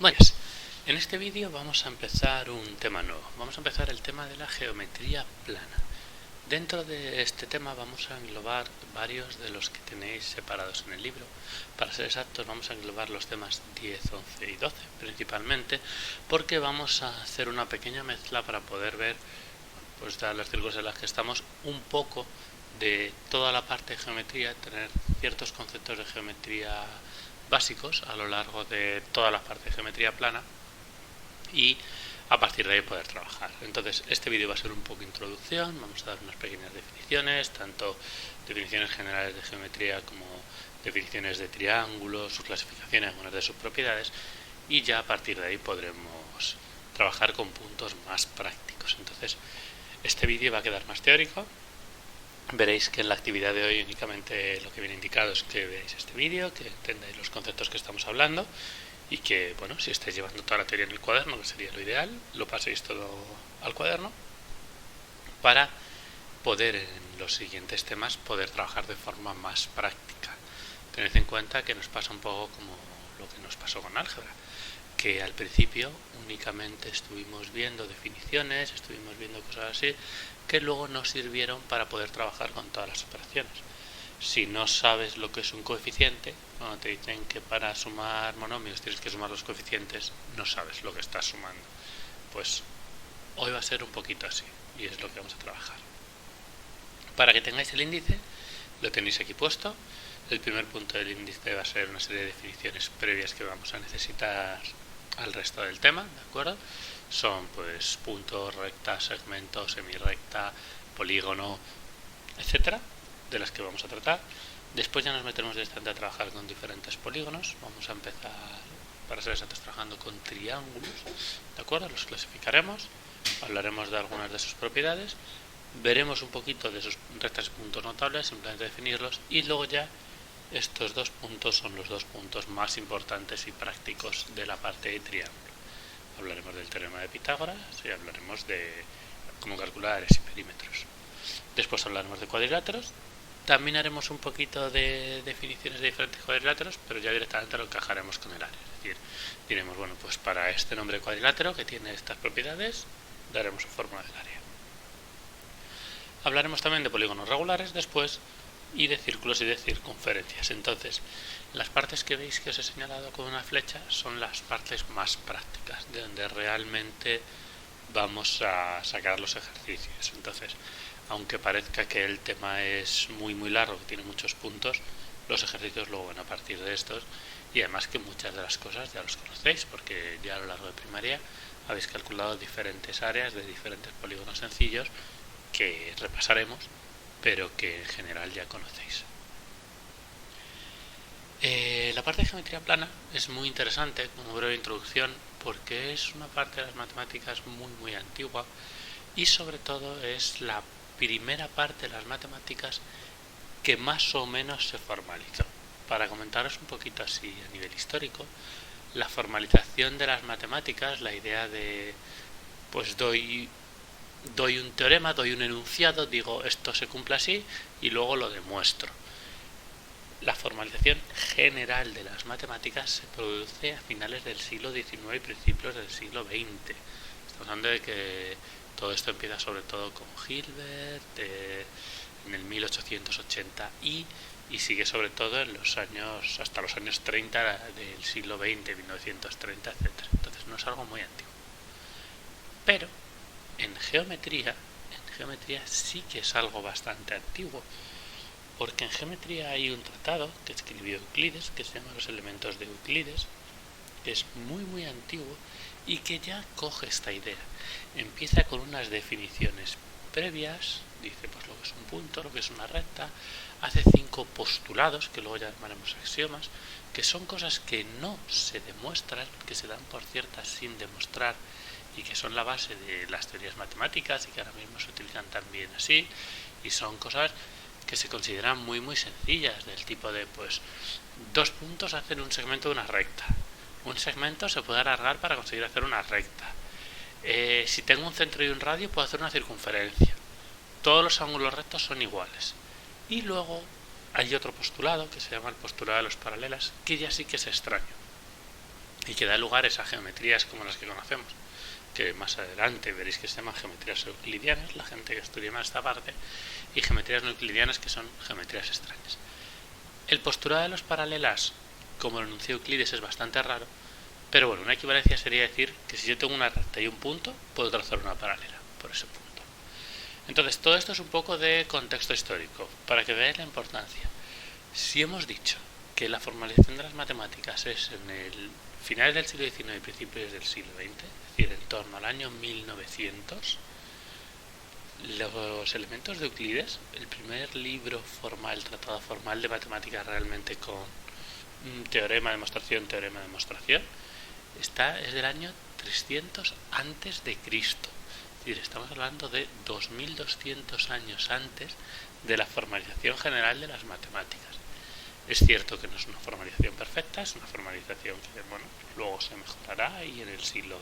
Buenas, en este vídeo vamos a empezar un tema nuevo. Vamos a empezar el tema de la geometría plana. Dentro de este tema vamos a englobar varios de los que tenéis separados en el libro. Para ser exactos, vamos a englobar los temas 10, 11 y 12 principalmente, porque vamos a hacer una pequeña mezcla para poder ver, pues dadas las circunstancias en las que estamos, un poco de toda la parte de geometría, tener ciertos conceptos de geometría básicos a lo largo de toda la parte de geometría plana y a partir de ahí poder trabajar. Entonces este vídeo va a ser un poco introducción, vamos a dar unas pequeñas definiciones, tanto definiciones generales de geometría como definiciones de triángulos, sus clasificaciones, algunas de sus propiedades, y ya a partir de ahí podremos trabajar con puntos más prácticos. Entonces este vídeo va a quedar más teórico. Veréis que en la actividad de hoy únicamente lo que viene indicado es que veáis este vídeo, que entendáis los conceptos que estamos hablando y que, bueno, si estáis llevando toda la teoría en el cuaderno, que sería lo ideal, lo paséis todo al cuaderno para poder en los siguientes temas poder trabajar de forma más práctica. Tened en cuenta que nos pasa un poco como lo que nos pasó con álgebra, que al principio únicamente estuvimos viendo definiciones, estuvimos viendo cosas así, que luego nos sirvieron para poder trabajar con todas las operaciones. Si no sabes lo que es un coeficiente, cuando te dicen que para sumar monomios tienes que sumar los coeficientes, no sabes lo que estás sumando. Pues hoy va a ser un poquito así, y es lo que vamos a trabajar. Para que tengáis el índice, lo tenéis aquí puesto. El primer punto del índice va a ser una serie de definiciones previas que vamos a necesitar al resto del tema, ¿de acuerdo? Son pues punto, recta, segmento, semirrecta, polígono, etcétera, de las que vamos a tratar. Después ya nos meteremos directamente a trabajar con diferentes polígonos. Vamos a empezar, para ser exactos, trabajando con triángulos, ¿de acuerdo? Los clasificaremos, hablaremos de algunas de sus propiedades, veremos un poquito de sus rectas y puntos notables, simplemente definirlos, y luego ya estos dos puntos son los dos puntos más importantes y prácticos de la parte de triángulo. Hablaremos del teorema de Pitágoras y hablaremos de cómo calcular áreas y perímetros. Después hablaremos de cuadriláteros. También haremos un poquito de definiciones de diferentes cuadriláteros, pero ya directamente lo encajaremos con el área. Es decir, diremos, bueno, pues para este nombre de cuadrilátero que tiene estas propiedades, daremos su fórmula del área. Hablaremos también de polígonos regulares después y de círculos y de circunferencias. Entonces, las partes que veis que os he señalado con una flecha son las partes más prácticas, de donde realmente vamos a sacar los ejercicios. Entonces, aunque parezca que el tema es muy largo, que tiene muchos puntos, los ejercicios luego van a partir de estos, y además que muchas de las cosas ya los conocéis, porque ya a lo largo de primaria habéis calculado diferentes áreas de diferentes polígonos sencillos que repasaremos, pero que en general ya conocéis. La parte de geometría plana es muy interesante como breve introducción, porque es una parte de las matemáticas muy antigua y sobre todo es la primera parte de las matemáticas que más o menos se formalizó. Para comentaros un poquito así a nivel histórico, la formalización de las matemáticas, la idea de pues doy un teorema, doy un enunciado, digo esto se cumple así y luego lo demuestro. La formalización general de las matemáticas se produce a finales del siglo XIX y principios del siglo XX. Estamos hablando de que todo esto empieza sobre todo con Hilbert en el 1880 y sigue sobre todo en los años hasta los años 30 del siglo XX, 1930, etc. Entonces no es algo muy antiguo. Pero en geometría sí que es algo bastante antiguo, porque en geometría hay un tratado que escribió Euclides, que se llama Los elementos de Euclides, que es muy antiguo y que ya coge esta idea. Empieza con unas definiciones previas, dice pues lo que es un punto, lo que es una recta, hace 5 postulados, que luego ya llamaremos axiomas, que son cosas que no se demuestran, que se dan por ciertas sin demostrar, y que son la base de las teorías matemáticas y que ahora mismo se utilizan también así, y son cosas que se consideran muy sencillas, del tipo de pues 2 puntos hacen un segmento de una recta, un segmento se puede alargar para conseguir hacer una recta, si tengo un centro y un radio puedo hacer una circunferencia, todos los ángulos rectos son iguales. Y luego hay otro postulado que se llama el postulado de los paralelas, que ya sí que es extraño, y que da lugar a esas geometrías como las que conocemos, que más adelante veréis que se llaman geometrías euclidianas, la gente que estudia más esta parte, y geometrías no euclidianas, que son geometrías extrañas. El postulado de los paralelas, como lo enunció Euclides, es bastante raro, pero bueno, una equivalencia sería decir que si yo tengo una recta y un punto, puedo trazar una paralela por ese punto. Entonces, todo esto es un poco de contexto histórico, para que veáis la importancia. Si hemos dicho que la formalización de las matemáticas es en el finales del siglo XIX y principios del siglo XX, es decir, en torno al año 1900, los elementos de Euclides, el primer libro formal, tratado formal de matemáticas realmente con teorema, demostración, es del año 300 antes de Cristo. Es decir, estamos hablando de 2200 años antes de la formalización general de las matemáticas. Es cierto que no es una formalización perfecta, es una formalización que, bueno, luego se mejorará y en el siglo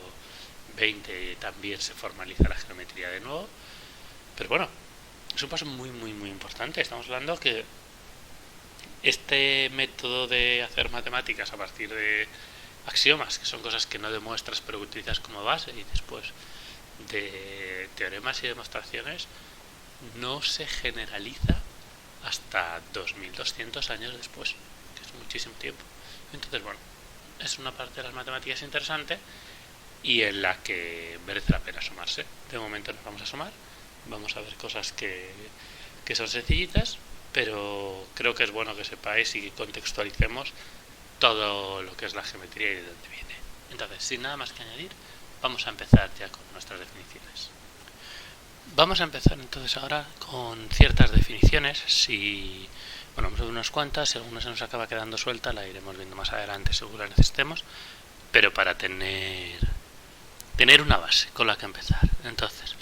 XX también se formaliza la geometría de nuevo. Pero bueno, es un paso muy importante. Estamos hablando que este método de hacer matemáticas a partir de axiomas, que son cosas que no demuestras pero que utilizas como base, y después de teoremas y demostraciones, no se generaliza hasta 2200 años después, que es muchísimo tiempo. Entonces, bueno, es una parte de las matemáticas interesante y en la que merece la pena asomarse. De momento nos vamos a asomar, vamos a ver cosas que son sencillitas, pero creo que es bueno que sepáis y que contextualicemos todo lo que es la geometría y de dónde viene. Entonces, sin nada más que añadir, vamos a empezar ya con nuestras definiciones. Vamos a empezar entonces ahora con ciertas definiciones. Bueno, vamos a ver unas cuantas, si alguna se nos acaba quedando suelta la iremos viendo más adelante según la necesitemos, pero para tener una base con la que empezar. Entonces,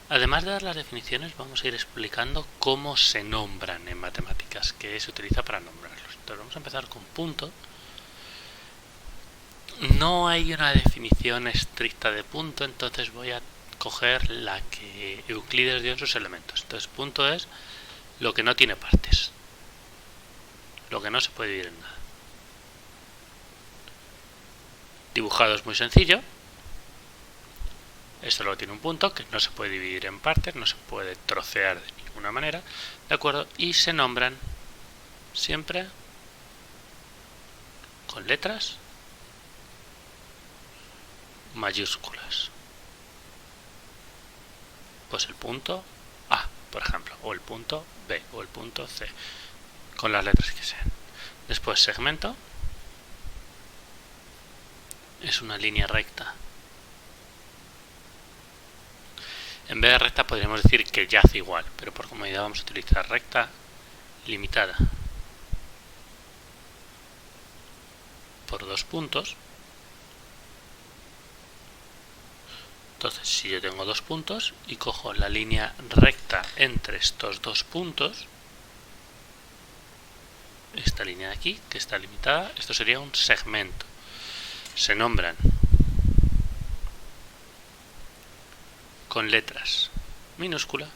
además de dar las definiciones, vamos a ir explicando cómo se nombran en matemáticas, qué se utiliza para nombrarlos. Entonces vamos a empezar con punto. No hay una definición estricta de punto, entonces voy a coger la que Euclides dio en sus elementos. Entonces, punto es lo que no tiene partes, lo que no se puede dividir en nada. Dibujado es muy sencillo. Esto solo tiene un punto que no se puede dividir en partes, no se puede trocear de ninguna manera, ¿de acuerdo? Y se nombran siempre con letras mayúsculas. Pues el punto A, por ejemplo, o el punto B, o el punto C, con las letras que sean. Después, segmento es una línea recta. En vez de recta podríamos decir que yace igual, pero por comodidad vamos a utilizar recta limitada por dos puntos. Entonces, si yo tengo dos puntos y cojo la línea recta entre estos dos puntos, esta línea de aquí, que está limitada, esto sería un segmento. Se nombran con letras minúsculas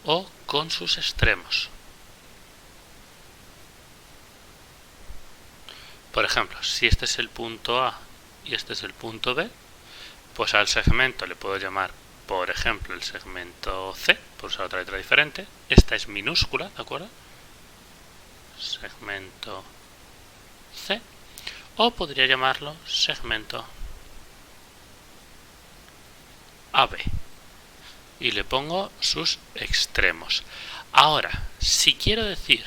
o con sus extremos. Por ejemplo, si este es el punto A y este es el punto B, pues al segmento le puedo llamar, por ejemplo, el segmento C, por usar otra letra diferente. Esta es minúscula, ¿de acuerdo? Segmento C. O podría llamarlo segmento AB. Y le pongo sus extremos. Ahora, si quiero decir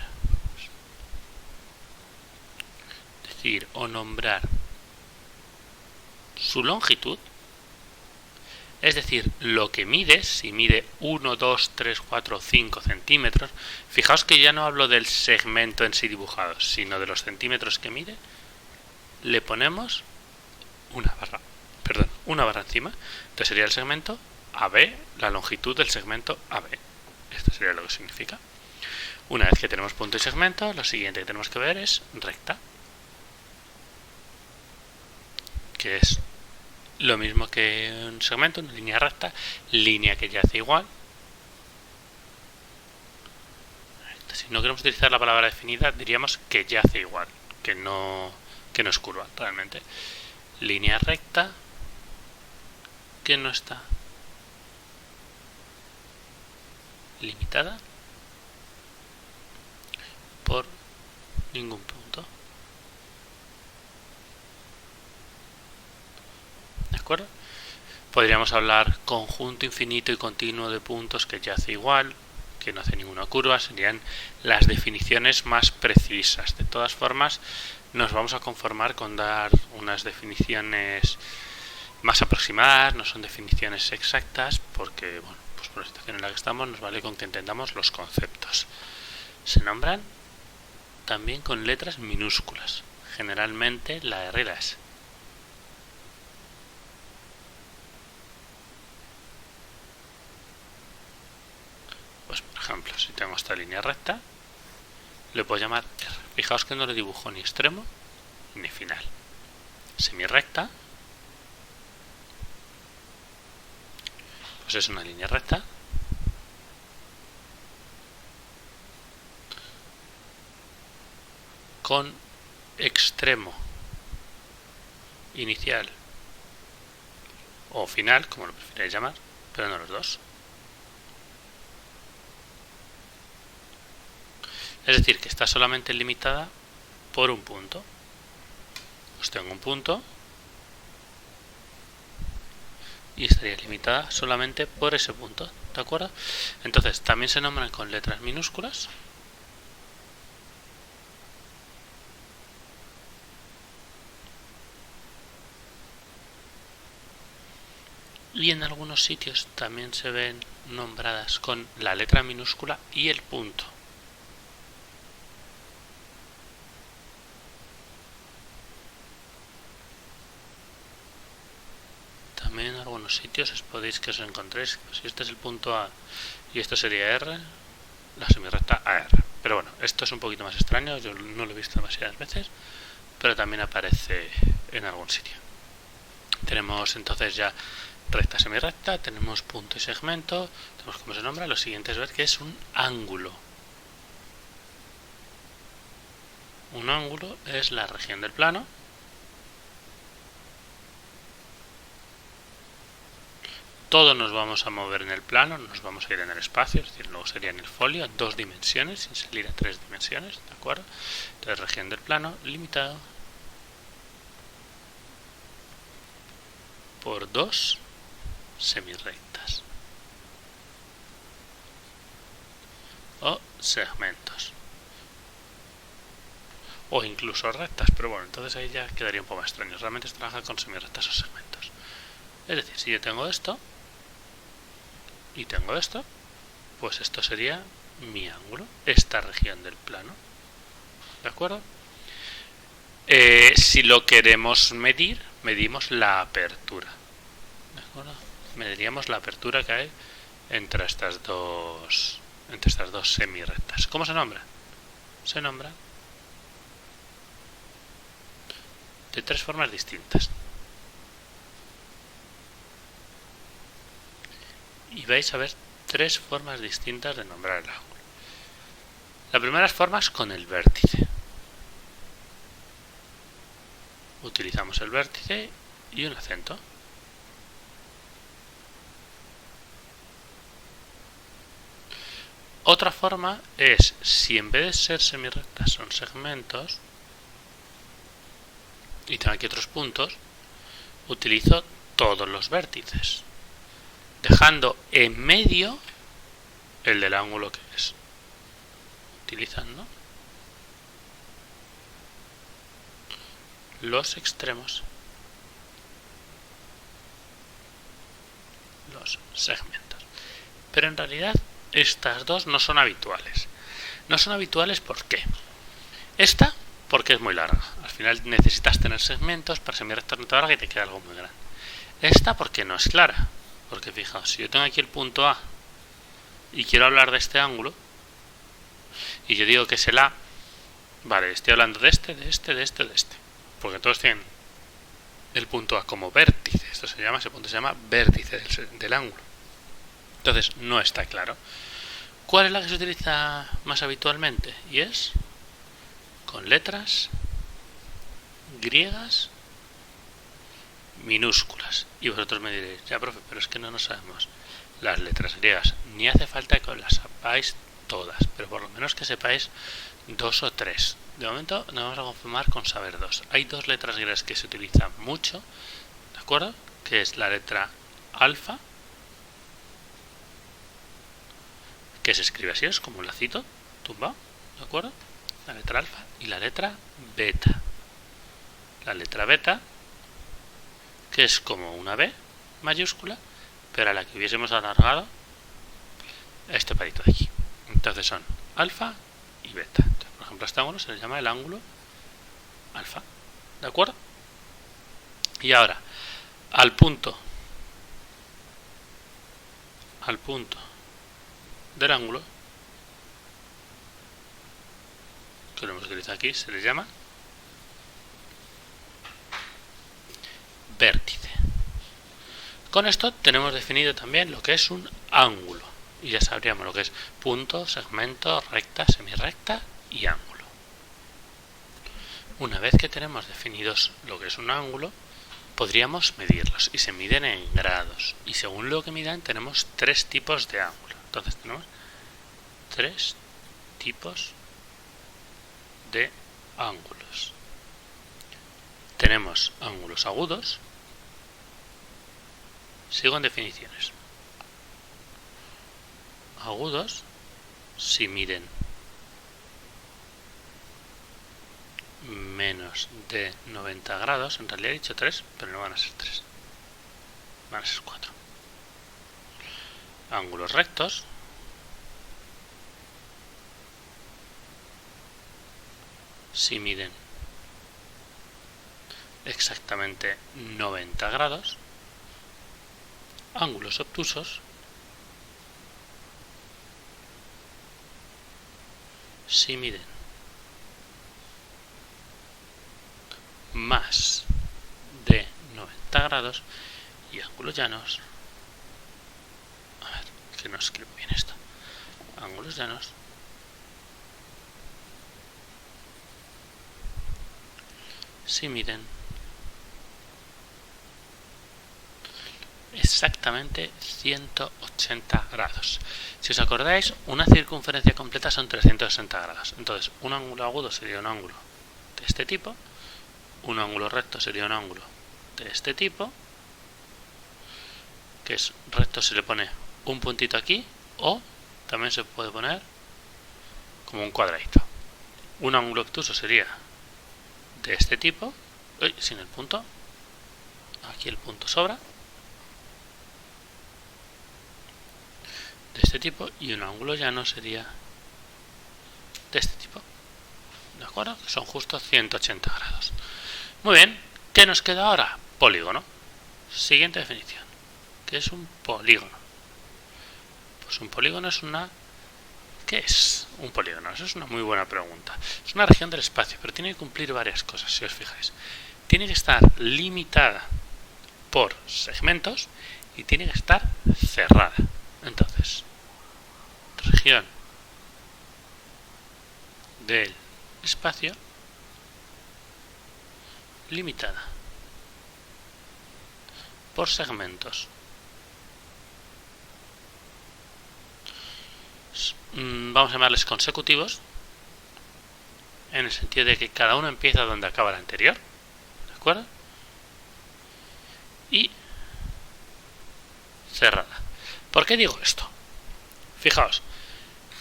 o nombrar su longitud, es decir, lo que mide, si mide 1, 2, 3, 4, 5 centímetros, fijaos que ya no hablo del segmento en sí dibujado, sino de los centímetros que mide, le ponemos una barra encima. Entonces sería el segmento AB, la longitud del segmento AB. Esto sería lo que significa. Una vez que tenemos punto y segmento, lo siguiente que tenemos que ver es recta, que es lo mismo que un segmento, una línea recta, línea que yace igual, Si no queremos utilizar la palabra definida, diríamos que yace igual, que no es curva realmente. Línea recta que no está limitada por ningún punto. ¿De acuerdo? Podríamos hablar conjunto infinito y continuo de puntos que yace igual, que no hace ninguna curva. Serían las definiciones más precisas. De todas formas, nos vamos a conformar con dar unas definiciones más aproximadas, no son definiciones exactas, porque bueno, pues por la situación en la que estamos nos vale con que entendamos los conceptos. Se nombran también con letras minúsculas, generalmente la R y la S. Pues por ejemplo, si tengo esta línea recta, le puedo llamar R. Fijaos que no le dibujo ni extremo ni final. Semirrecta, pues es una línea recta con extremo inicial o final, como lo prefiráis llamar, pero no los dos. Es decir, que está solamente limitada por un punto. Pues tengo un punto y estaría limitada solamente por ese punto, ¿de acuerdo? Entonces, también se nombran con letras minúsculas. Y en algunos sitios también se ven nombradas con la letra minúscula y el punto. También en algunos sitios podéis que os encontréis, si este es el punto A y esto sería R, la semirrecta AR. Pero bueno, esto es un poquito más extraño, yo no lo he visto demasiadas veces, pero también aparece en algún sitio. Tenemos entonces ya recta, semirrecta, tenemos punto y segmento, tenemos cómo se nombra. Lo siguiente es ver que es un ángulo. Un ángulo es la región del plano todos nos vamos a mover en el plano, nos vamos a ir en el espacio, es decir, luego sería en el folio, en 2 dimensiones, sin salir a 3 dimensiones, ¿de acuerdo? Entonces, región del plano limitado por 2 semirrectas o segmentos o incluso rectas, pero bueno, entonces ahí ya quedaría un poco más extraño. Realmente se trabaja con semirrectas o segmentos. Es decir, si yo tengo esto y tengo esto, pues esto sería mi ángulo, esta región del plano, ¿de acuerdo? Si lo queremos medir, medimos la apertura, ¿de acuerdo? Mediríamos la apertura que hay entre estas dos semirrectas. ¿Cómo se nombra? Se nombra de 3 formas distintas. Y vais a ver 3 formas distintas de nombrar el ángulo. La primera forma es con el vértice. Utilizamos el vértice y un acento. Otra forma es, si en vez de ser semirrectas son segmentos, y tengo aquí otros puntos, utilizo todos los vértices, dejando en medio el del ángulo que es, utilizando los extremos, los segmentos. Pero en realidad estas dos no son habituales. No son habituales ¿por qué? Esta porque es muy larga. Al final necesitas tener segmentos para semirrectas no te larga y te queda algo muy grande. Esta porque no es clara. Porque fijaos, si yo tengo aquí el punto A y quiero hablar de este ángulo, y yo digo que es el A, vale, estoy hablando de este, de este, de este, de este. Porque todos tienen el punto A como vértice. Ese punto se llama vértice del ángulo. Entonces no está claro. ¿Cuál es la que se utiliza más habitualmente? Y es con letras griegas minúsculas. Y vosotros me diréis, ya profe, pero es que no nos sabemos las letras griegas. Ni hace falta que os las sepáis todas, pero por lo menos que sepáis 2 o 3. De momento nos vamos a conformar con saber 2. Hay 2 letras griegas que se utilizan mucho, ¿de acuerdo? Que es la letra alfa, que se escribe así, es como un lacito tumbado, ¿de acuerdo? La letra alfa y la letra beta. La letra beta, que es como una B mayúscula, pero a la que hubiésemos alargado este palito de aquí. Entonces son alfa y beta. Entonces, por ejemplo, a este ángulo se le llama el ángulo alfa, ¿de acuerdo? Y ahora, al punto del ángulo, que lo hemos utilizado aquí, se le llama vértice. Con esto tenemos definido también lo que es un ángulo. Y ya sabríamos lo que es punto, segmento, recta, semirrecta y ángulo. Una vez que tenemos definidos lo que es un ángulo, podríamos medirlos. Y se miden en grados. Y según lo que midan, tenemos 3 tipos de ángulo. Entonces tenemos 3 tipos de ángulos. Tenemos ángulos agudos. Sigo en definiciones. Agudos si miden menos de 90 grados, en realidad he dicho 3, pero no van a ser 3, van a ser 4. Ángulos rectos si miden exactamente 90 grados. Ángulos obtusos si miden más de 90 grados. Y ángulos llanos, a ver, que no escribo bien esto, ángulos llanos si miden exactamente 180 grados. Si os acordáis, una circunferencia completa son 360 grados. Entonces, un ángulo agudo sería un ángulo de este tipo, un ángulo recto sería un ángulo de este tipo, que es recto, se le pone un puntito aquí, o también se puede poner como un cuadradito. Un ángulo obtuso sería de este tipo, sin el punto, aquí el punto sobra, de este tipo, y un ángulo llano sería de este tipo, ¿de acuerdo? Que son justo 180 grados. Muy bien, ¿qué nos queda ahora? Polígono. Siguiente definición. ¿Qué es un polígono? Pues un polígono es una... ¿Qué es un polígono? Eso es una muy buena pregunta. Es una región del espacio, pero tiene que cumplir varias cosas, si os fijáis. Tiene que estar limitada por segmentos y tiene que estar cerrada. Entonces, región del espacio limitada por segmentos. Vamos a llamarles consecutivos, en el sentido de que cada uno empieza donde acaba el anterior, ¿de acuerdo? Y cerrada. ¿Por qué digo esto? Fijaos,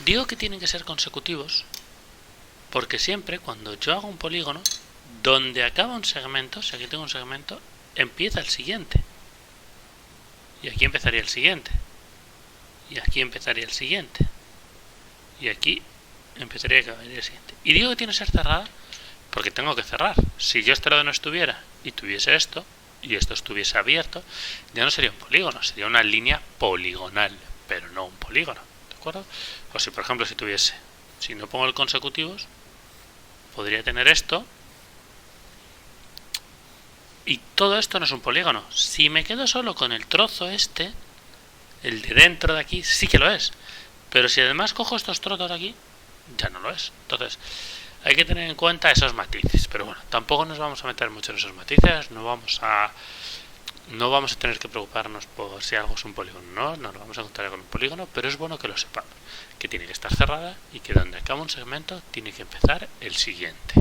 digo que tienen que ser consecutivos porque siempre cuando yo hago un polígono, donde acaba un segmento, si aquí tengo un segmento, empieza el siguiente. Y aquí empezaría el siguiente. Y aquí empezaría el siguiente. Y aquí empezaría el siguiente. Y digo que tiene que ser cerrada porque tengo que cerrar. Si yo este lado no estuviera y tuviese esto, y esto estuviese abierto, ya no sería un polígono, sería una línea poligonal, pero no un polígono, ¿de acuerdo? O si por ejemplo si no pongo el consecutivos, podría tener esto, y todo esto no es un polígono. Si me quedo solo con el trozo este, el de dentro de aquí, sí que lo es, Pero si además cojo estos trozos aquí, ya no lo es. Entonces, hay que tener en cuenta esos matices. Pero bueno, tampoco nos vamos a meter mucho en esos matices. No vamos a tener que preocuparnos por si algo es un polígono. No nos vamos a encontrar con un polígono, pero es bueno que lo sepamos. Que tiene que estar cerrada y que donde acaba un segmento tiene que empezar el siguiente.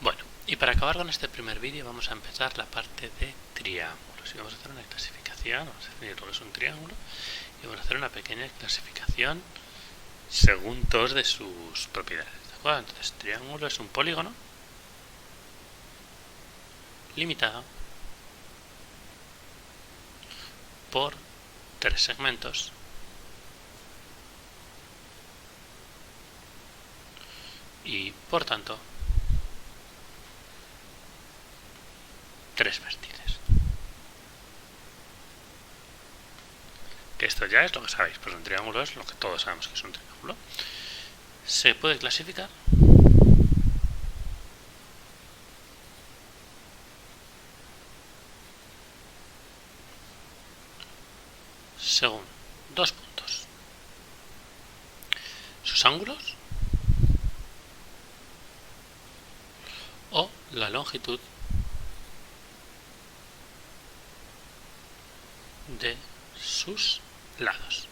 Bueno, y para acabar con este primer vídeo vamos a empezar la parte de triángulos. Y vamos a hacer una clasificación, vamos a definir lo que es un triángulo. Y vamos a hacer una pequeña clasificación según todas de sus propiedades. ¿De acuerdo? Entonces, triángulo es un polígono limitado por 3 segmentos y, por tanto, 3 vértices. Que esto ya es lo que sabéis, pues un triángulo es lo que todos sabemos que es un triángulo. Se puede clasificar según 2 puntos: sus ángulos o la longitud de sus lados.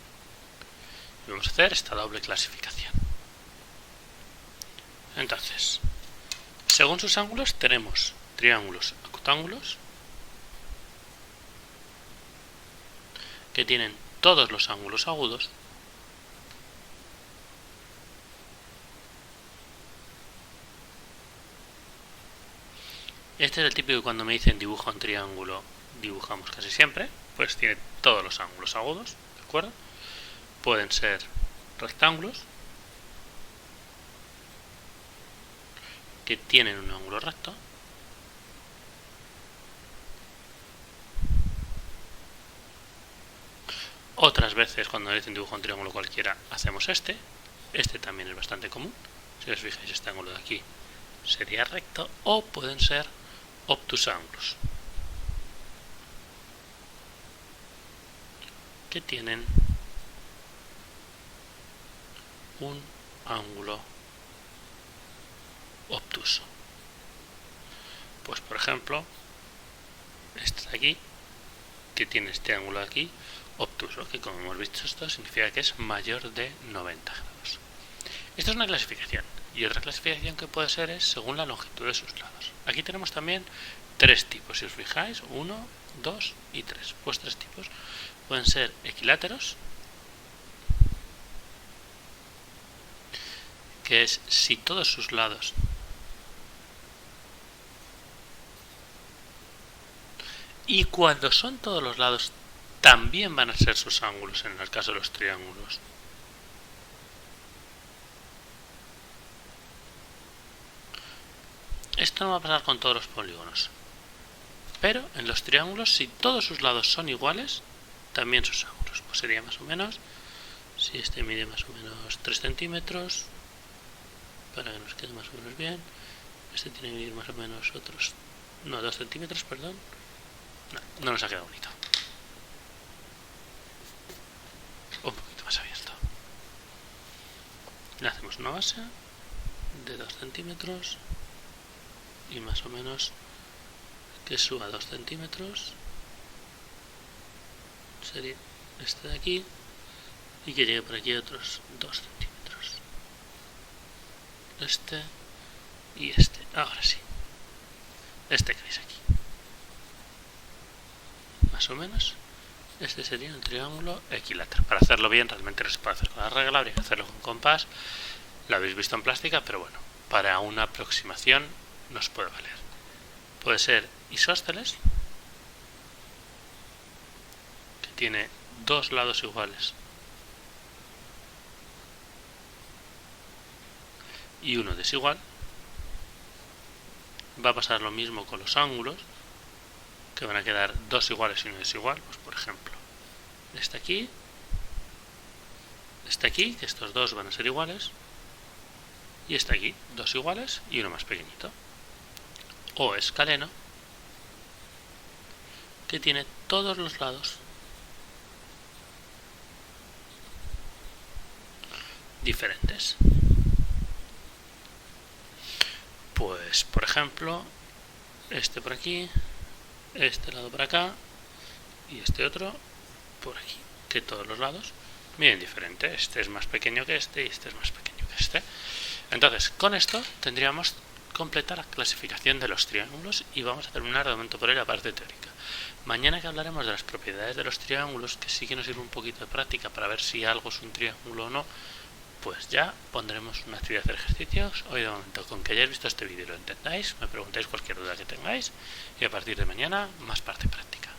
Y vamos a hacer esta doble clasificación. Entonces, según sus ángulos tenemos triángulos acutángulos, que tienen todos los ángulos agudos, este es el típico que cuando me dicen dibuja un triángulo, dibujamos casi siempre, pues tiene todos los ángulos agudos, ¿de acuerdo? Pueden ser rectángulos, que tienen un ángulo recto, otras veces cuando dicen dibuja un triángulo cualquiera hacemos este también es bastante común. Si os fijáis, este ángulo de aquí sería recto, o pueden ser obtusángulos, que tienen un ángulo obtuso. Pues por ejemplo, este de aquí, que tiene este ángulo aquí obtuso, que como hemos visto esto significa que es mayor de 90 grados. Esta es una clasificación, y otra clasificación que puede ser es según la longitud de sus lados. Aquí tenemos también 3 tipos, si os fijáis, 1, 2 y 3. Pues 3 tipos pueden ser equiláteros, que es si todos sus lados y cuando son todos los lados también van a ser sus ángulos en el caso de los triángulos. Esto no va a pasar con todos los polígonos, pero en los triángulos, si todos sus lados son iguales, también sus ángulos. Pues sería más o menos, si este mide más o menos 3 centímetros, para que nos quede más o menos bien, este tiene que medir más o menos 2 centímetros, perdón. No nos ha quedado bonito. Un poquito más abierto. Le hacemos una base de 2 centímetros y más o menos que suba 2 centímetros. Sería este de aquí, y que llegue por aquí otros 2 centímetros. Este y este. Ahora sí. Este que veis aquí. Más o menos. Este sería un triángulo equilátero. Para hacerlo bien, realmente no se puede hacer con la regla, habría que hacerlo con compás. Lo habéis visto en plástica, pero bueno, para una aproximación nos puede valer. Puede ser isósceles, que tiene 2 lados iguales y uno desigual. Va a pasar lo mismo con los ángulos, que van a quedar 2 iguales y uno desigual. Pues por ejemplo, este aquí, que estos dos van a ser iguales, y este aquí, 2 iguales y uno más pequeñito. O escaleno, que tiene todos los lados diferentes. Pues, por ejemplo, este por aquí, este lado por acá y este otro por aquí, de todos los lados, bien diferente. Este es más pequeño que este y este es más pequeño que este. Entonces, con esto tendríamos completa la clasificación de los triángulos y vamos a terminar de momento por ahí la parte teórica. Mañana que hablaremos de las propiedades de los triángulos, que sí que nos sirve un poquito de práctica para ver si algo es un triángulo o no, pues ya pondremos una actividad de ejercicios. Hoy de momento, con que hayáis visto este vídeo y lo entendáis, me preguntáis cualquier duda que tengáis y a partir de mañana más parte práctica.